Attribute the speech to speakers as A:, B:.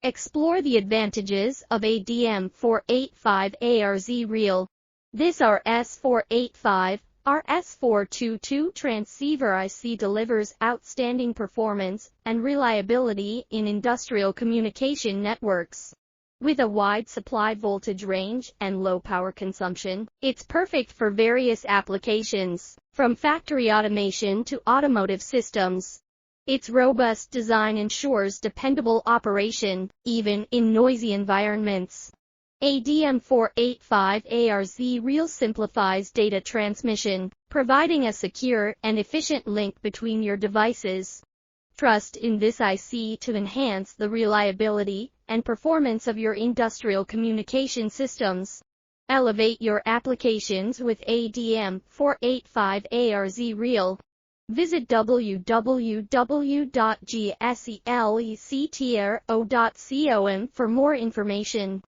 A: Explore the advantages of Adm485Arz Reel. This RS485RS422 transceiver IC delivers outstanding performance and reliability in industrial communication networks. With a wide supply voltage range and low power consumption, it's perfect for various applications, from factory automation to automotive systems. Its robust design ensures dependable operation, even in noisy environments. Adm485Arz Reel simplifies data transmission, providing a secure and efficient link between your devices. Trust in this IC to enhance the reliability and performance of your industrial communication systems. Elevate your applications with Adm485Arz Reel. Visit www.gslectro.com for more information.